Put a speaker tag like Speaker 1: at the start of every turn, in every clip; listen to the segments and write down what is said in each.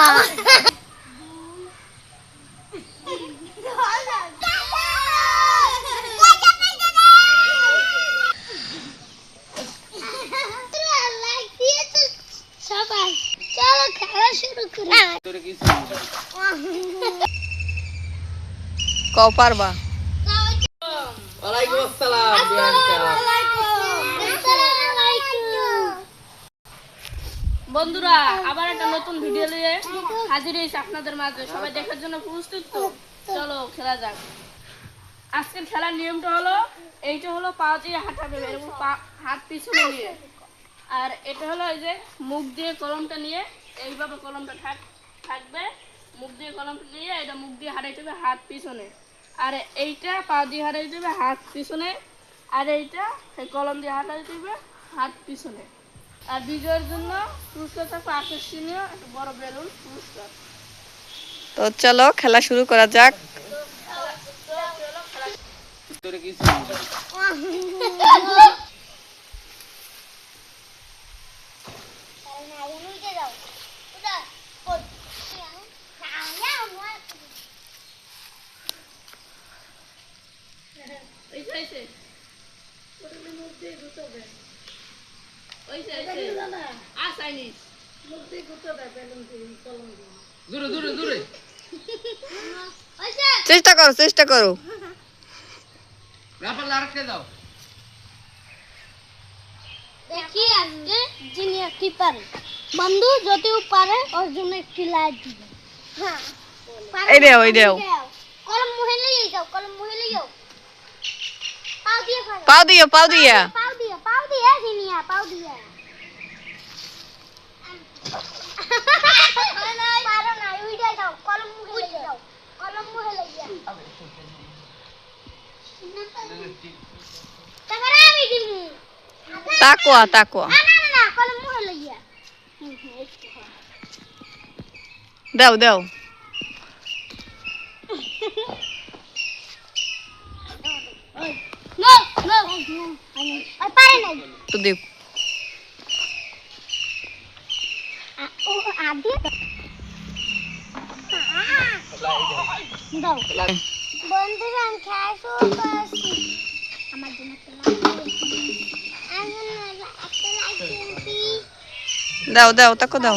Speaker 1: মা সবাই চলো খেলা শুরু করি
Speaker 2: কও পারবা
Speaker 3: ওয়ালাইকুম আসসালাম
Speaker 4: বন্ধুরা আবার একটা নতুন ভিডিও নিয়ে হাজির হয়েছে আপনাদের মাঝে। সবাই দেখার জন্য প্রস্তুত তো? চলো খেলা যাক। আজকের খেলার নিয়মটা হলো এইটা হলো পা দিয়ে হাঁটাবে এরকম হাত পিছনে নিয়ে, আর এটা হলো এই যে মুখ দিয়ে কলমটা নিয়ে এইভাবে কলমটা থাকবে, মুখ দিয়ে কলমটা নিয়ে এটা মুখ দিয়ে হাঁটাইতে হবে হাত পিছনে, আর এইটা পা দিয়ে হাঁটাইতে হবে হাত পিছনে, আর এইটা কলম দিয়ে হাঁটাইতে হবে হাত পিছনে। আর বিজয়ের জন্য পুরস্কার থাকবে আকর্ষণীয় একটা বড় বেলুন পুরস্কার।
Speaker 2: তো চলো খেলা শুরু করা যাক। চেষ্টা করো চেষ্টা করো।
Speaker 1: দেখি আজকে যিনি কি পারে, বন্ধু যদিও পারে ওর জন্য একটি লাইট দিবে। হ্যাঁ
Speaker 2: এই দেও এই দেও,
Speaker 1: কলম মুহে লিয়ে যাও, কলম মুহে লিয়ে যাও, পাও দিয়ে পারো,
Speaker 2: পাও দিও পাও দিয়া,
Speaker 1: পাও দিয়ে জিনিয়া পাও দিয়ে পারো না উইড়ে যাও, কলম মুহে লিয়ে যাও, কলম মুহে লিয়ে তারপরে আমি দিমু
Speaker 2: তাকোয়া তাকোয়া,
Speaker 1: না কলম মুহে লিয়ে
Speaker 2: দাও দাও।
Speaker 1: নো নো আর পারে নাই
Speaker 2: তো দেও
Speaker 1: ও আদি দাও বন্ধুরা আমি খেলা শুরু করছি। আমার জন্য একটা লাইক দিন।
Speaker 2: দাও দাও তাকো দাও।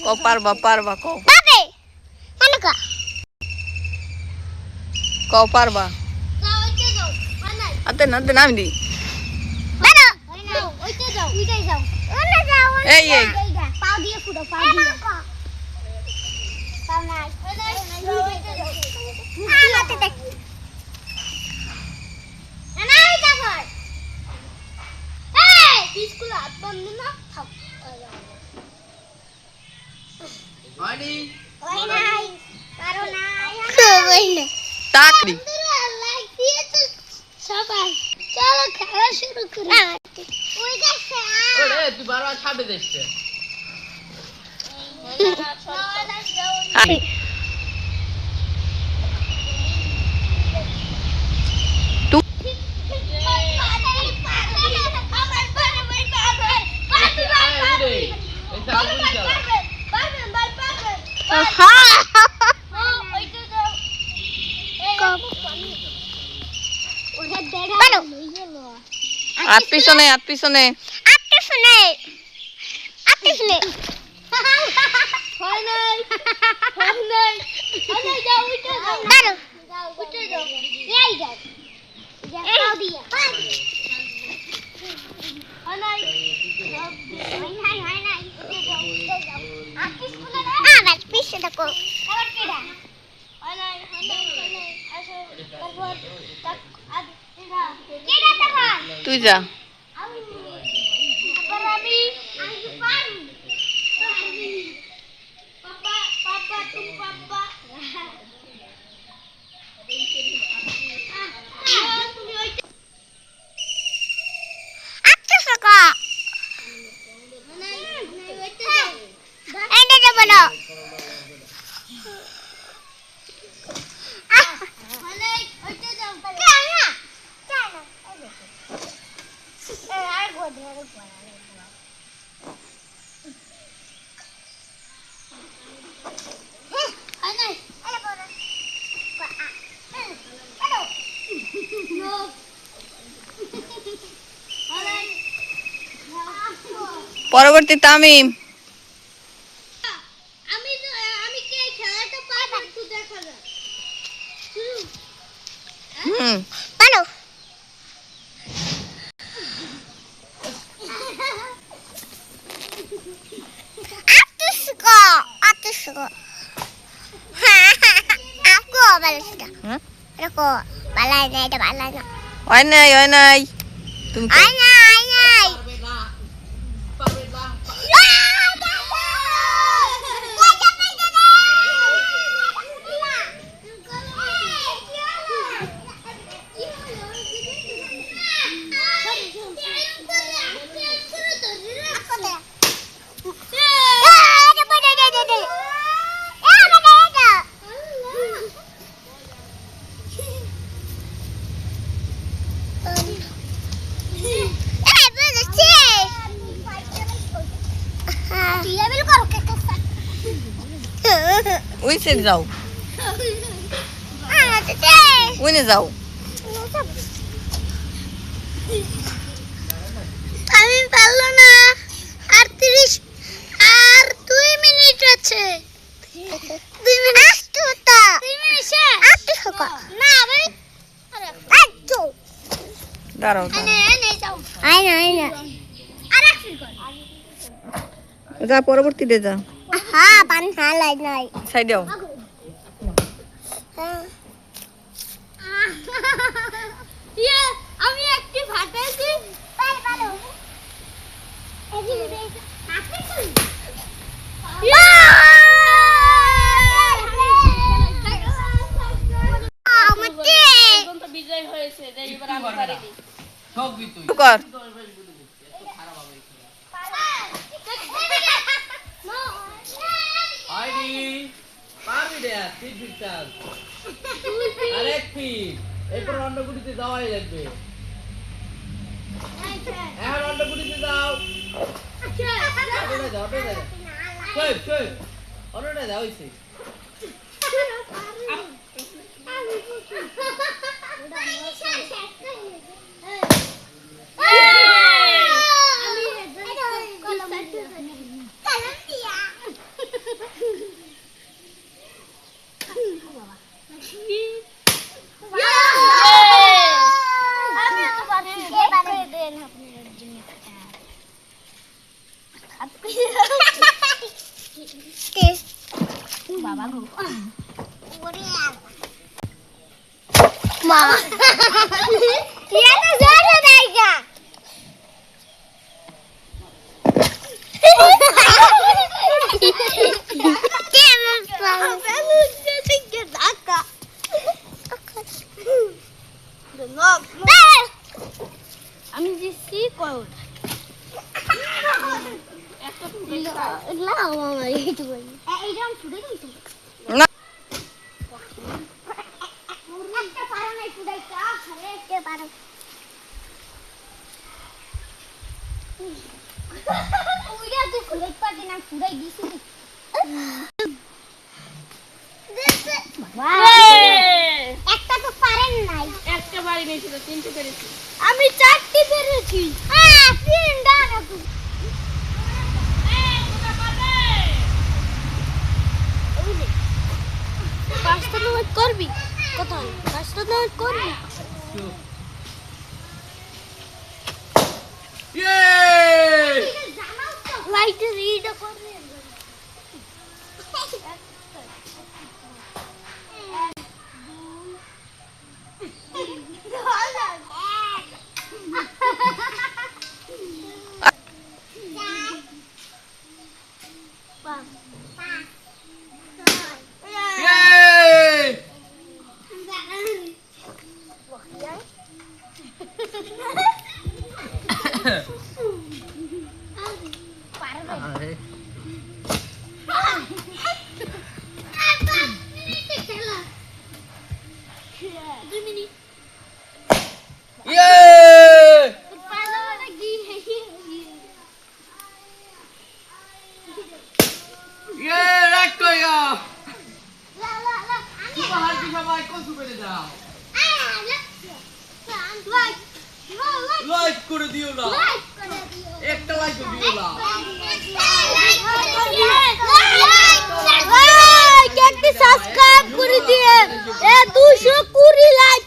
Speaker 2: কও পারবা পারবা কও, কও পারবা। আতে না আতে নামি দি। এই এই
Speaker 1: পাও দিয়ে ফুটো, পাও দিয়ে পাও নাই হাতে দেখ না ওই দেখো এই স্কুল হাত বন্ধ না থাক
Speaker 3: হয়নি
Speaker 1: ওই নাই পারো নাই কই না
Speaker 2: তাকরি
Speaker 1: লাইক দিয়ে তো সবাই চলো খেলা শুরু করি। ওই গেছে
Speaker 3: ওরে তুই বারবার ছাড়বে দেখতে
Speaker 2: হাত পিছনে হাত পিছনে।
Speaker 1: হয় নাই যাও উঠে যাও এই যাও যাও দিয়া হয় নাই উঠে যাও আপনি স্কুলে না আবার পিছে দেখো আবার কেডা হয় নাই আসো তারপর আজ কেডা তারপর
Speaker 2: তুই যা।
Speaker 1: তারপর আমি পারি পাপা তুমি পাপা তুমি ওই আচ্ছা সকা এই না যাব না
Speaker 2: পরবর্তী তামিম।
Speaker 1: আমি কি এই খেলাটা পারবো একটু দেখা যাক শুরু পারো আতুসকো aku balas ka ako balay na ito balay na
Speaker 2: হয় নাই তুমি
Speaker 1: ay nay
Speaker 3: পারবে না
Speaker 2: ওই সাইড যাও, ওইনে যাও।
Speaker 1: আমি পারলো না আর 30 আর 2 মিনিট আছে 2 মিনিট তো 2 মিনিট আটু হকো না ভাই আটু
Speaker 2: দাঁড়াও
Speaker 1: আনে যাও আইনা আর এক কর
Speaker 2: যা, পরবর্তীতে যা,
Speaker 1: হ্যাঁ পান হালাই নাই
Speaker 2: সাইডেও।
Speaker 1: ইয়ে আমি একটি ফাটাইছি তাই ভালো এদিকে আপনি কই আমাকে
Speaker 4: একজন তো বিজয় হয়েছে, যে এবার আমি পারি দিই।
Speaker 3: সব তুই
Speaker 2: শুরু কর।
Speaker 3: হয়নি পারবি রে ঠিক ঠিকঠাক আরেক ফিট এরপর অন্নগুটিতে যাওয়াই লাগবে এখন অন্নগুটিতে যাও অন্যটা যাও অন্যটা যাও হয়েছে
Speaker 1: বাবা গো ওরে মা এটা জানা নাইগা কেমন পাবো ঠিক ঢাকা আমি দিছি কল
Speaker 4: একটা
Speaker 1: না মামা এইটু বলি এইটা আমি ছুড়ে দিই
Speaker 2: না,
Speaker 1: একটা পারো না ছুড়াইতে আরে কে পারো ওইটা তুই খুলে পারবি না ছুড়াই দিছি একটা তো পারেন নাই
Speaker 4: একটা বাড়ি নিয়েছিল, 3টে পেরেছি।
Speaker 1: আমি 4টি পেরেছি হ্যাঁ 3টা না তুই পাঁচটা নম্বর করবি কোথায় পাঁচটা নম্বর করবি লাইটের এইটা করবি
Speaker 3: লাইক করে দিও না, একটা লাইক দিও না।
Speaker 1: সাবস্ক্রাইব করে দিয়ে 220 লাইক